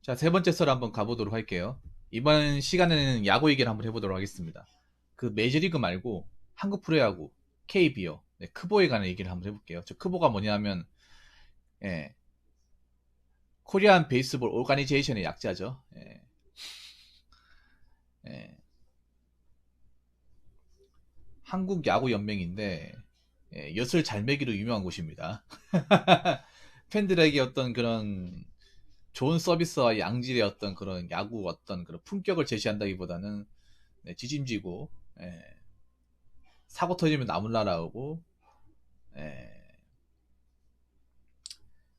자, 세 번째 썰 한번 가보도록 할게요. 이번 시간에는 야구 얘기를 한번 해보도록 하겠습니다. 그 메이저리그 말고 한국 프로야구, KBO, 네, 크보에 관한 얘기를 한번 해볼게요. 저 크보가 뭐냐면, 예, 코리안 베이스볼 오가니제이션의 약자죠. 예, 예, 한국 야구 연맹인데, 예, 엿을 잘 매기로 유명한 곳입니다. 팬들에게 어떤 그런 좋은 서비스와 양질의 어떤 그런 야구 어떤 그런 품격을 제시한다기보다는 네, 지짐지고 예, 사고 터지면 나물 날아오고 예,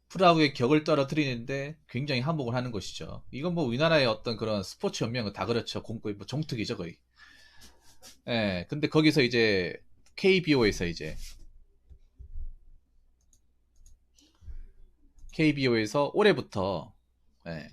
프로야구의 격을 떨어뜨리는데 굉장히 한몫을 하는 것이죠. 이건 뭐 우리나라의 어떤 그런 스포츠 연맹은 다 그렇죠. 거의 뭐 정특이죠 거의. 예, 근데 거기서 이제 KBO에서 올해부터 예,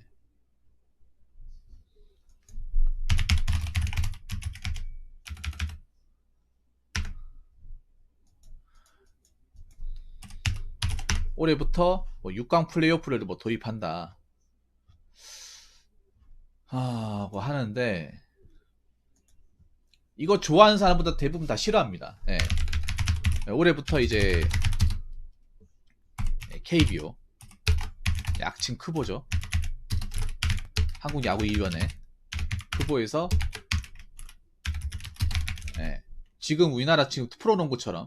올해부터 뭐 6강 플레이오프를 뭐 도입한다. 뭐 하는데 이거 좋아하는 사람보다 대부분 다 싫어합니다. 예. 올해부터 이제 KBO 약칭 크보죠. 한국야구위원회 크보에서 예, 지금 우리나라 지금 프로농구처럼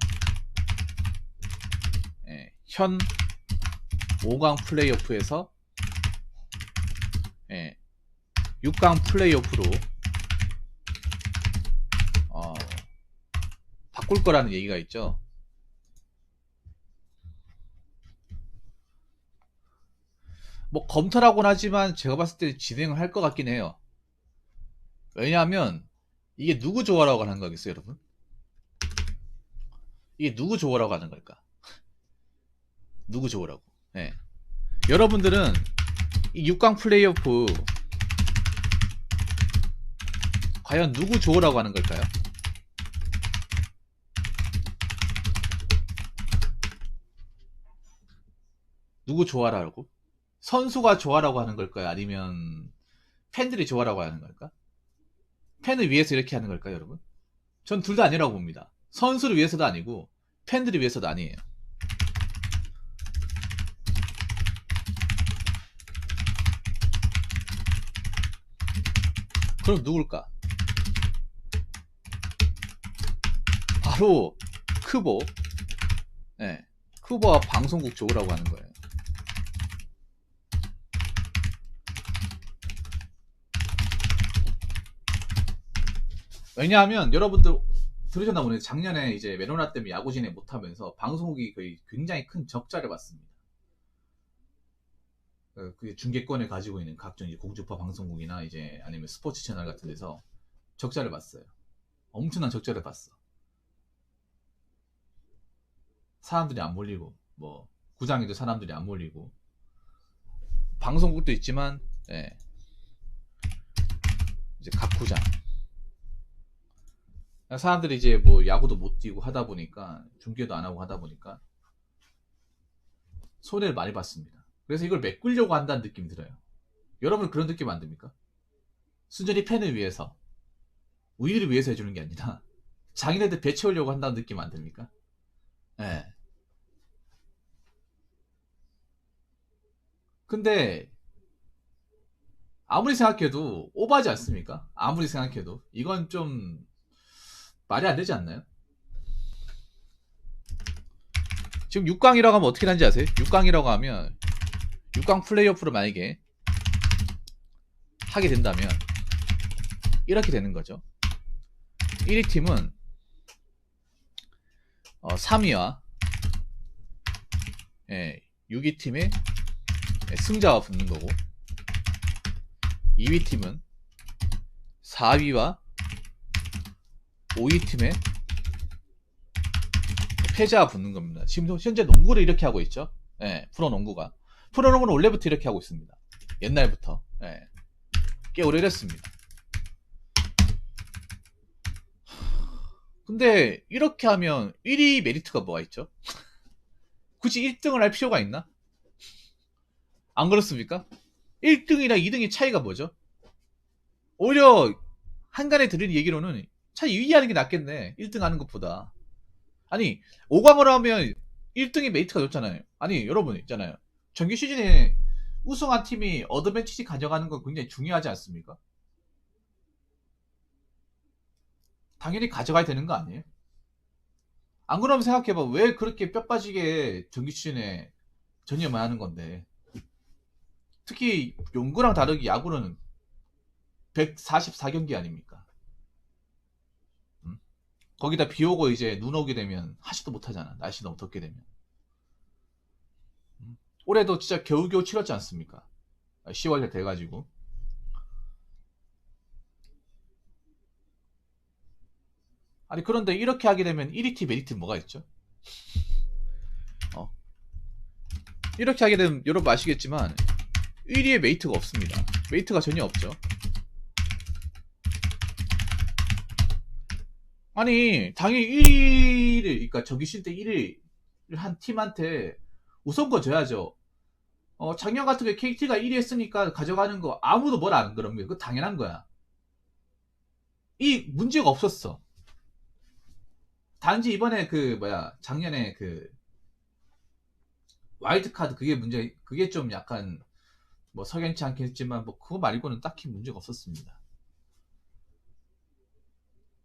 예, 현 5강 플레이오프에서 예, 6강 플레이오프로 어, 바꿀 거라는 얘기가 있죠. 뭐 검토라고는 하지만 제가 봤을 때 진행을 할 것 같긴 해요. 왜냐하면 이게 누구 좋아라고 하는 거겠어요, 여러분? 이게 누구 좋아라고 하는 걸까? 누구 좋아라고? 예. 여러분들은 이 6강 플레이오프 과연 누구 좋으라고 하는 걸까요? 누구 좋아라고? 선수가 좋아라고 하는 걸까요? 아니면 팬들이 좋아라고 하는 걸까? 팬을 위해서 이렇게 하는 걸까요, 여러분? 전 둘 다 아니라고 봅니다. 선수를 위해서도 아니고 팬들을 위해서도 아니에요. 그럼 누굴까? 바로 크보. 네. 크보와 방송국 좋으라고 하는 거예요. 왜냐하면 여러분들 들으셨나 보네. 작년에 이제 메로나 때문에 야구 진행 못하면서 방송국이 거의 굉장히 큰 적자를 봤습니다. 그 중계권을 가지고 있는 각종 이제 공중파 방송국이나 이제 아니면 스포츠 채널 같은 데서 적자를 봤어요. 엄청난 적자를 봤어. 사람들이 안 몰리고 뭐 구장에도 사람들이 안 몰리고 방송국도 있지만 예, 이제 각 구장 사람들이 이제 뭐 야구도 못 뛰고 하다 보니까 중계도 안 하고 하다 보니까 손해를 많이 봤습니다. 그래서 이걸 메꾸려고 한다는 느낌이 들어요. 여러분 그런 느낌 안 듭니까? 순전히 팬을 위해서 우리를 위해서 해주는 게 아니라 자기네들 배 채우려고 한다는 느낌 안 듭니까? 예. 근데 아무리 생각해도 오버하지 않습니까? 아무리 생각해도 이건 좀 말이 안 되지 않나요? 지금 6강이라고 하면 어떻게 하는지 아세요? 6강이라고 하면 6강 플레이오프로 만약에 하게 된다면 이렇게 되는 거죠. 1위 팀은 3위와 6위 팀의 승자와 붙는 거고 2위 팀은 4위와 5위 팀의 패자와 붙는 겁니다. 지금 현재 농구를 이렇게 하고 있죠. 프로농구가. 프로농구는 원래부터 이렇게 하고 있습니다. 옛날부터. 꽤 오래됐습니다. 근데 이렇게 하면 1위 메리트가 뭐가 있죠? 굳이 1등을 할 필요가 있나? 안 그렇습니까? 1등이랑 2등의 차이가 뭐죠? 오히려 한간에 들은 얘기로는 차라리 유의하는 게 낫겠네. 1등 하는 것보다. 아니, 5강으로 하면 1등의 메리트가 좋잖아요. 아니, 여러분 있잖아요. 정규 시즌에 우승한 팀이 어드밴티지 가져가는 건 굉장히 중요하지 않습니까? 당연히 가져가야 되는 거 아니에요? 안 그러면 생각해봐. 왜 그렇게 뼈 빠지게 정규 시즌에 전념을 하는 건데. 특히 농구랑 다르게 야구는 144경기 아닙니까? 음? 거기다 비 오고 이제 눈 오게 되면 하지도 못하잖아. 날씨 너무 덥게 되면. 음? 올해도 진짜 겨우겨우 치렀지 않습니까? 10월에 돼가지고. 아니, 그런데 이렇게 하게 되면 1위티 메리트 뭐가 있죠? 어? 이렇게 하게 되면 여러분 아시겠지만 1위에 메이트가 없습니다. 메이트가 전혀 없죠. 아니, 당연히 1위를, 그러니까 정규 시즌 때 1위를 한 팀한테 우선권 줘야죠. 작년 같은 게 KT가 1위 했으니까 가져가는 거 아무도 뭘 안 그런 거야. 그거 당연한 거야. 이 문제가 없었어. 단지 이번에 작년에 그 와일드 카드 그게 문제, 그게 좀 약간 뭐 석연치 않게 했지만 뭐 그거 말고는 딱히 문제가 없었습니다.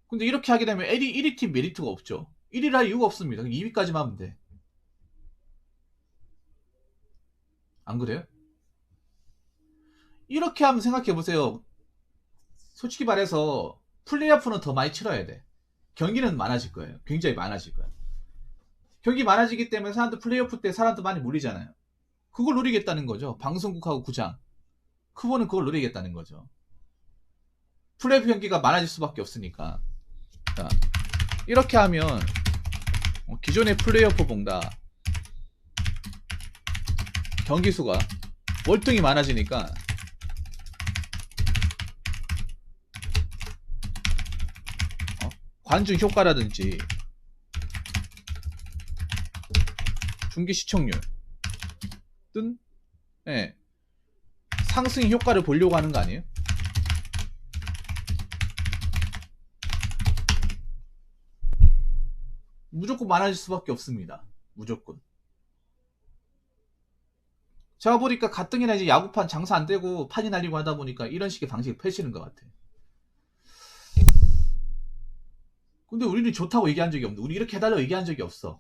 근데 이렇게 하게 되면 1위 팀 메리트가 없죠. 1위를 할 이유가 없습니다. 2위까지만 하면 돼. 안 그래요? 이렇게 하면 생각해 보세요. 솔직히 말해서 플레이오프는 더 많이 치러야 돼. 경기는 많아질 거예요. 굉장히 많아질 거예요. 경기 많아지기 때문에 사람들 플레이오프 때 사람들 많이 몰리잖아요. 그걸 노리겠다는 거죠. 방송국하고 구장. 크보는 그걸 노리겠다는 거죠. 플레이오프 경기가 많아질 수밖에 없으니까. 자, 이렇게 하면 기존의 플레이오프보다 경기 수가 월등히 많아지니까 관중 효과라든지 중계 시청률 등 예, 상승 효과를 보려고 하는 거 아니에요? 무조건 많아질 수밖에 없습니다. 무조건. 제가 보니까 가뜩이나 이제 야구판 장사 안 되고 판이 날리고 하다 보니까 이런 식의 방식을 펼치는 것 같아. 근데 우리는 좋다고 얘기한 적이 없는데, 우리 이렇게 해달라고 얘기한 적이 없어.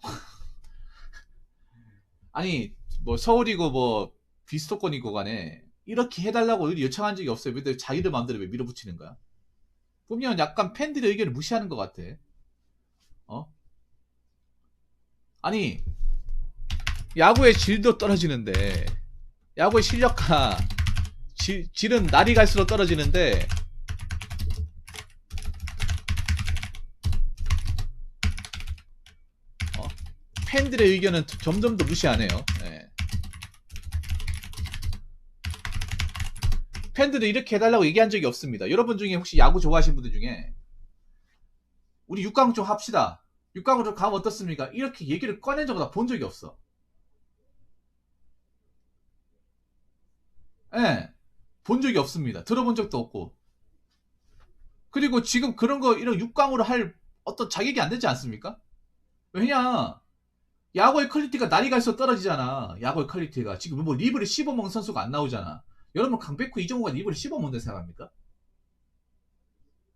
아니, 뭐 서울이고 뭐 비수도권이고 간에 이렇게 해달라고 우리 요청한 적이 없어요. 왜 자기들 마음대로 왜 밀어붙이는 거야? 보면 약간 팬들의 의견을 무시하는 것 같아. 어? 아니, 야구의 질도 떨어지는데, 야구의 실력과 질은 날이 갈수록 떨어지는데, 팬들의 의견은 점점 더 무시하네요. 네. 팬들은 이렇게 해달라고 얘기한 적이 없습니다. 여러분 중에 혹시 야구 좋아하시는 분들 중에 우리 6강 좀 합시다. 6강으로 가면 어떻습니까? 이렇게 얘기를 꺼낸 적보다 본 적이 없어. 예. 네. 본 적이 없습니다. 들어본 적도 없고. 그리고 지금 그런 거 이런 6강으로 할 어떤 자격이 안 되지 않습니까? 왜냐? 야구의 퀄리티가 날이 갈수록 떨어지잖아. 야구의 퀄리티가. 지금 뭐 리브를 씹어먹는 선수가 안 나오잖아. 여러분 강백호 이정우가 리브를 씹어먹는 생각합니까?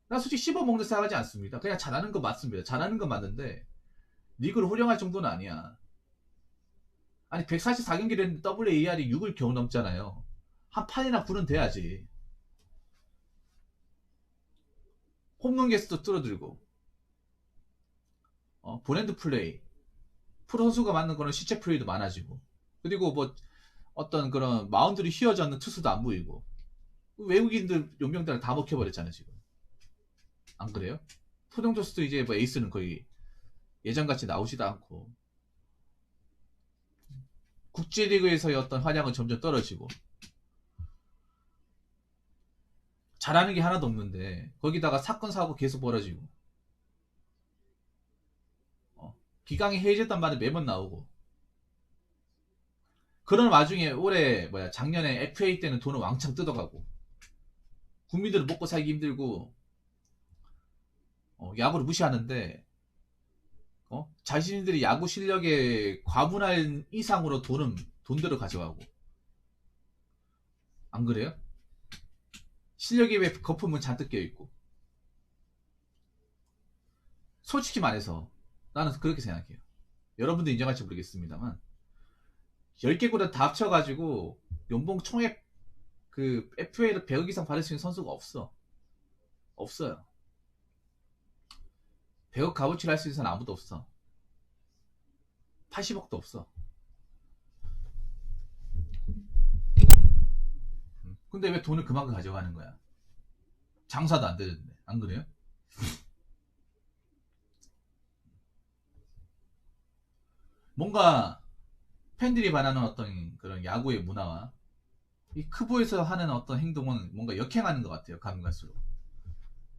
나 솔직히 씹어먹는 생각하지 않습니다. 그냥 잘하는 거 맞습니다. 잘하는 건 맞는데 리그를 호령할 정도는 아니야. 아니 144경기를 했는데 WAR이 6을 겨우 넘잖아요. 한 판이나 9는 돼야지. 홈런 개수도 줄어들고 브랜드 플레이 프로 선수가 맞는 거는 시체 플레이도 많아지고, 그리고 뭐 어떤 그런 마운드를 휘어져 있는 투수도 안 보이고, 외국인들 용병들은 다 먹혀버렸잖아요 지금. 안 그래요? 포동조수도 이제 뭐 에이스는 거의 예전같이 나오지도 않고, 국제리그에서의 어떤 활약은 점점 떨어지고, 잘하는 게 하나도 없는데 거기다가 사건 사고 계속 벌어지고, 기강이 해제했단 말이 매번 나오고, 그런 와중에 올해 작년에 FA 때는 돈을 왕창 뜯어가고 국민들은 먹고 살기 힘들고 야구를 무시하는데 자신들이 야구 실력의 과분한 이상으로 돈들을 가져가고 안 그래요? 실력에 왜 거품은 잔뜩 껴있고 솔직히 말해서 나는 그렇게 생각해요. 여러분도 인정할지 모르겠습니다만 10개 구단 다 합쳐가지고 연봉 총액 그 FA를 100억 이상 받을 수 있는 선수가 없어요. 100억 값어치를 할 수 있는 사람 아무도 없어. 80억도 없어. 근데 왜 돈을 그만큼 가져가는 거야? 장사도 안 되는데. 안 그래요? 뭔가 팬들이 바라는 어떤 그런 야구의 문화와 이 크보에서 하는 어떤 행동은 뭔가 역행하는 것 같아요. 가면 갈수록.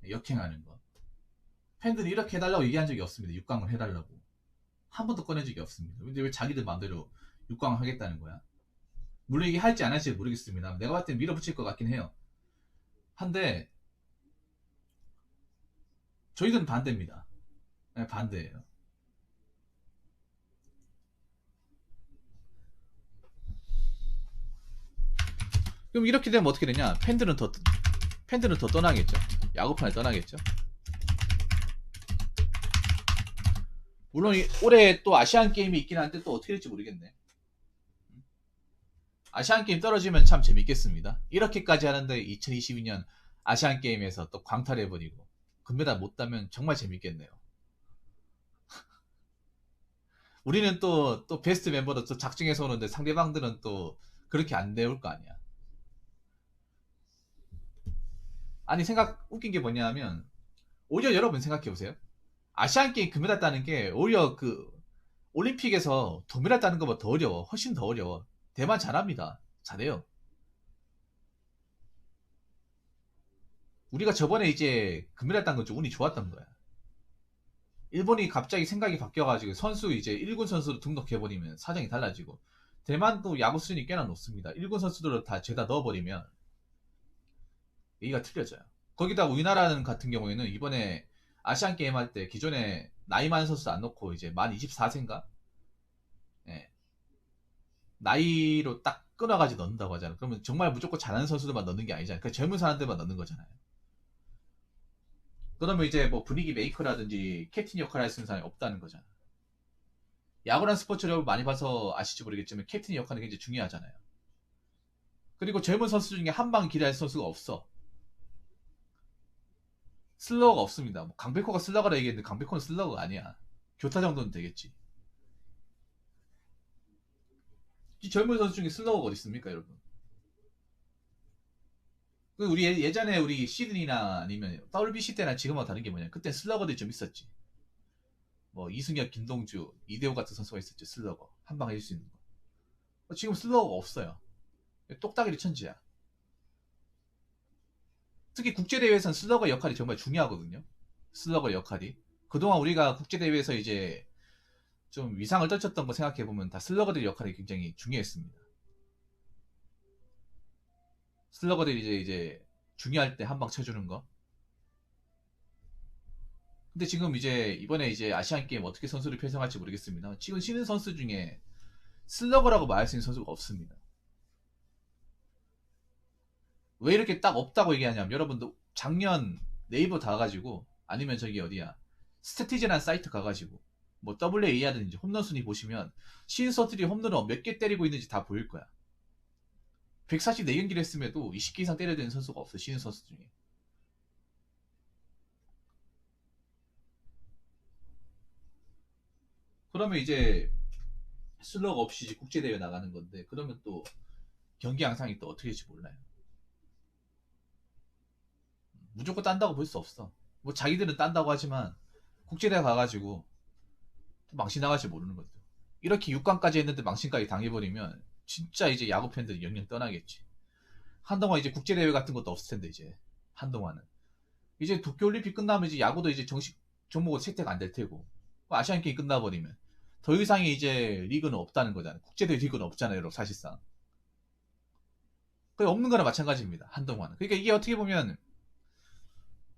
역행하는 거. 팬들이 이렇게 해달라고 얘기한 적이 없습니다. 6강을 해달라고. 한 번도 꺼낸 적이 없습니다. 근데 왜 자기들 마음대로 6강을 하겠다는 거야? 물론 이게 할지 안 할지 모르겠습니다. 내가 봤을 때 밀어붙일 것 같긴 해요. 한데 저희들은 반대입니다. 네, 반대예요. 그럼 이렇게 되면 어떻게 되냐? 팬들은 더 떠나겠죠. 야구판에 떠나겠죠. 물론 올해 또 아시안 게임이 있긴 한데 또 어떻게 될지 모르겠네. 아시안 게임 떨어지면 참 재밌겠습니다. 이렇게까지 하는데 2022년 아시안 게임에서 또 광탈해버리고 금메달 못 따면 정말 재밌겠네요. 우리는 또 베스트 멤버로 또 작정해서 오는데 상대방들은 또 그렇게 안 배울 거 아니야. 아니 웃긴 게 뭐냐면 오히려 여러분 생각해보세요. 아시안 게임 금메달 따는 게 오히려 그 올림픽에서 동메달 따는 것보다 더 어려워. 훨씬 더 어려워. 대만 잘합니다. 잘해요. 우리가 저번에 이제 금메달 딴 건 좀 운이 좋았던 거야. 일본이 갑자기 생각이 바뀌어가지고 선수 이제 1군 선수로 등록해버리면 사정이 달라지고 대만도 야구 수준이 꽤나 높습니다. 1군 선수들을 다 죄다 넣어버리면 얘기가 틀려져요. 거기다 우리나라는 같은 경우에는 이번에 아시안 게임 할 때 기존에 나이 많은 선수 안 넣고 이제 만 24세인가? 예. 나이로 딱 끊어가지고 넣는다고 하잖아요. 그러면 정말 무조건 잘하는 선수들만 넣는 게 아니잖아요. 그 젊은 사람들만 넣는 거잖아요. 그러면 이제 뭐 분위기 메이커라든지 캡틴 역할을 할 수 있는 사람이 없다는 거잖아. 야구란 스포츠를 많이 봐서 아실지 모르겠지만 캡틴 역할은 굉장히 중요하잖아요. 그리고 젊은 선수 중에 한 방 기대할 선수가 없어. 슬러거가 없습니다. 뭐 강백호가 슬러거라 얘기했는데 강백호는 슬러거가 아니야. 교타 정도는 되겠지. 이 젊은 선수 중에 슬러거가 어디 있습니까, 여러분? 우리 예전에 우리 시드니나 아니면 WBC 때나 지금하고 다른 게 뭐냐? 그때 슬러거들이 좀 있었지. 뭐 이승엽, 김동주, 이대호 같은 선수가 있었지. 슬러거 한 방 해줄 수 있는 거. 지금 슬러거가 없어요. 똑딱이리 천지야. 특히 국제대회에서는 슬러거 역할이 정말 중요하거든요. 슬러거 역할이. 그동안 우리가 국제대회에서 이제 좀 위상을 떨쳤던 거 생각해보면 다 슬러거들 역할이 굉장히 중요했습니다. 슬러거들이 이제 중요할 때 한 방 쳐주는 거. 근데 지금 이제 이번에 이제 아시안 게임 어떻게 선수를 편성할지 모르겠습니다. 지금 쉬는 선수 중에 슬러거라고 말할 수 있는 선수가 없습니다. 왜 이렇게 딱 없다고 얘기하냐면 여러분도 작년 네이버 가가지고 아니면 저기 어디야 스태티즈라는 사이트 가가지고 뭐 WA라든지 홈런 순위 보시면 쉬는 선수들이 홈런을 몇 개 때리고 있는지 다 보일 거야. 144경기를 했음에도 20개 이상 때려야 되는 선수가 없어. 쉬는 선수 중에. 그러면 이제 슬러거 없이 국제대회 나가는 건데 그러면 또 경기 양상이 또 어떻게 될지 몰라요. 무조건 딴다고 볼 수 없어. 뭐 자기들은 딴다고 하지만 국제대회 가가지고 망신 나갈지 모르는 거죠. 이렇게 6강까지 했는데 망신까지 당해버리면 진짜 이제 야구 팬들이 영영 떠나겠지. 한동안 이제 국제대회 같은 것도 없을 텐데 이제 한동안은 이제 도쿄올림픽 끝나면 이제 야구도 이제 정식 종목으로 채택 안 될 테고 아시안 게임 끝나버리면 더 이상의 이제 리그는 없다는 거잖아요. 국제대회 리그는 없잖아요, 여러분, 사실상. 그 없는 거나 마찬가지입니다. 한동안. 그러니까 이게 어떻게 보면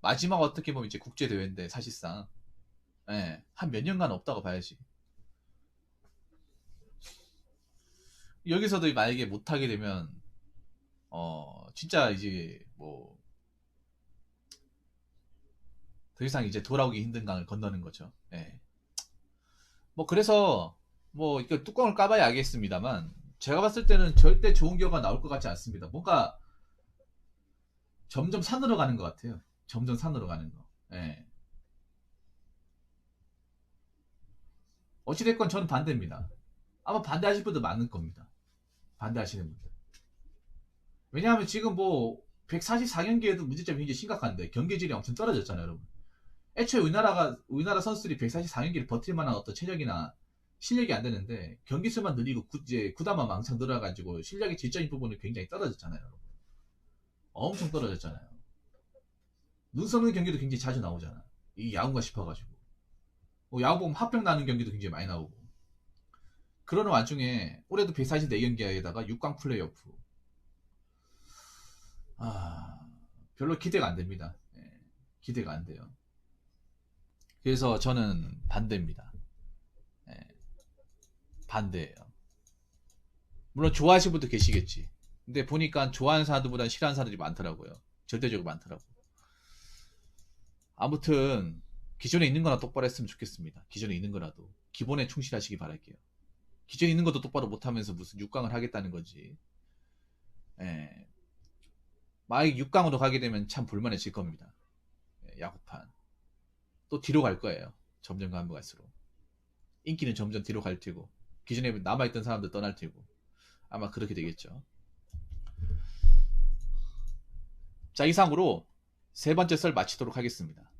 마지막 어떻게 보면 이제 국제대회인데 사실상 예, 한 몇 년간 없다고 봐야지. 여기서도 만약에 못하게 되면 진짜 이제 뭐 더 이상 이제 돌아오기 힘든 강을 건너는 거죠. 예. 뭐 그래서 뭐 이거 뚜껑을 까봐야 알겠습니다만 제가 봤을 때는 절대 좋은 결과가 나올 것 같지 않습니다. 뭔가 점점 산으로 가는 것 같아요. 점점 산으로 가는 거. 예. 어찌됐건 저는 반대입니다. 아마 반대하실 분도 많을 겁니다. 반대하시는 분들. 왜냐하면 지금 뭐 144경기에도 문제점이 굉장히 심각한데 경기질이 엄청 떨어졌잖아요, 여러분. 애초에 우리나라 선수들이 144경기를 버틸 만한 어떤 체력이나 실력이 안 되는데 경기 수만 늘리고 이제 구단만 망창 들어가지고 실력의 질적인 부분이 굉장히 떨어졌잖아요, 여러분. 엄청 떨어졌잖아요. 눈썹 없는 경기도 굉장히 자주 나오잖아. 이 야구가 싶어가지고. 뭐 야구 보면 합병 나는 경기도 굉장히 많이 나오고. 그러는 와중에 올해도 144경기에다가 6강 플레이오프. 아, 별로 기대가 안 됩니다. 예, 기대가 안 돼요. 그래서 저는 반대입니다. 예, 반대예요. 물론 좋아하시는 분도 계시겠지. 근데 보니까 좋아하는 사람들보다 싫어하는 사람들이 많더라고요. 절대적으로 많더라고. 아무튼 기존에 있는 거나 똑바로 했으면 좋겠습니다. 기존에 있는 거라도 기본에 충실하시기 바랄게요. 기존에 있는 것도 똑바로 못하면서 무슨 6강을 하겠다는 거지. 예. 만약 6강으로 가게 되면 참 볼만해질 겁니다. 예, 야구판. 또 뒤로 갈 거예요. 점점 가면 갈수록. 인기는 점점 뒤로 갈 테고. 기존에 남아있던 사람들 떠날 테고. 아마 그렇게 되겠죠. 자, 이상으로 세 번째 썰 마치도록 하겠습니다.